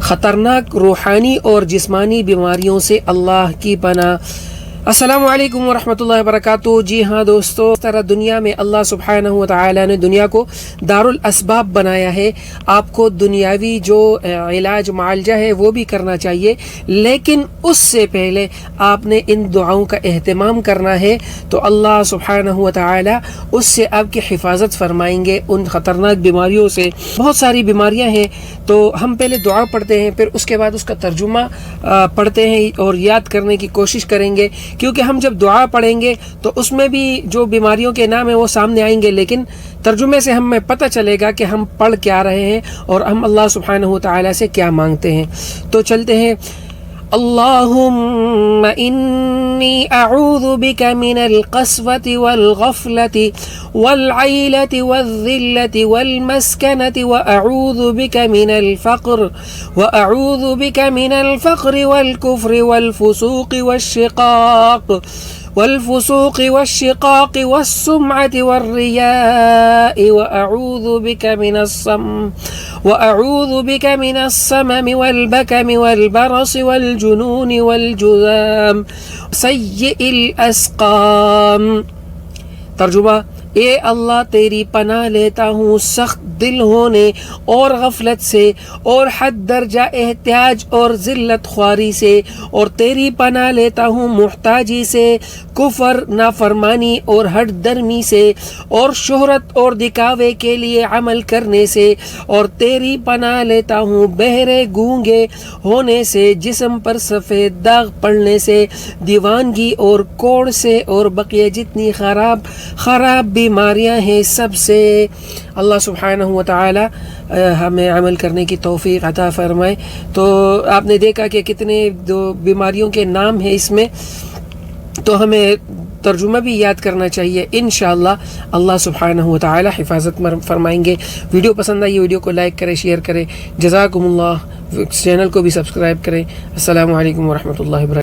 خطرناک روحانی اور جسمانی بیماریوں سے اللہ کی پناہ۔ السلام علیکم ورحمۃ اللہ وبرکاتہ۔ جی ہاں دوستو، اس طرح دنیا میں اللہ سبحانہ و تعالی نے دنیا کو دارالاسباب بنایا ہے۔ آپ کو دنیاوی جو علاج معالجہ ہے وہ بھی کرنا چاہیے، لیکن اس سے پہلے آپ نے ان دعاؤں کا اہتمام کرنا ہے، تو اللہ سبحانہ و تعالی اس سے آپ کی حفاظت فرمائیں گے ان خطرناک بیماریوں سے۔ بہت ساری بیماریاں ہیں، تو ہم پہلے دعا پڑھتے ہیں، پھر اس کے بعد اس کا ترجمہ پڑھتے ہیں اور یاد کرنے کی کوشش کریں گے، کیونکہ ہم جب دعا پڑھیں گے تو اس میں بھی جو بیماریوں کے نام ہیں وہ سامنے آئیں گے، لیکن ترجمے سے ہمیں پتہ چلے گا کہ ہم پڑھ کیا رہے ہیں اور ہم اللہ سبحانہ و تعالی سے کیا مانگتے ہیں۔ تو چلتے ہیں۔ اللہم انی اعوذ بک من القسوۃ والغفلۃ والعیلۃ والذلۃ والمسکنۃ واعوذ بک من الفقر والکفر والشقاق والسمعة والرياء وأعوذ بك من السمم والبكم والبرص والجنون والجذام سيء الأسقام۔ ترجمہ: اے اللہ تیری پناہ لیتا ہوں سخت دل ہونے اور غفلت سے اور حد درجہ احتیاج اور ذلت خواری سے، اور تیری پناہ لیتا ہوں محتاجی سے، کفر، نافرمانی اور ہٹ درمی سے، اور شہرت اور دکھاوے کے لیے عمل کرنے سے، اور تیری پناہ لیتا ہوں بہرے گونگے ہونے سے، جسم پر سفید داغ پڑنے سے، دیوانگی اور کوڑ سے، اور بقیہ جتنی خراب بیماریاں ہیں سب سے۔ اللہ سبحانہ و تعالی ہمیں عمل کرنے کی توفیق عطا فرمائے۔ تو آپ نے دیکھا کہ کتنے بیماریوں کے نام ہیں اس میں، تو ہمیں ترجمہ بھی یاد کرنا چاہیے۔ انشاءاللہ اللہ سبحانہ و تعالی حفاظت فرمائیں گے۔ ویڈیو پسند آئی ویڈیو کو لائک کریں، شیئر کریں۔ جزاکم اللہ۔ چینل کو بھی سبسکرائب کریں۔ السلام علیکم ورحمۃ اللہ وبرکاتہ۔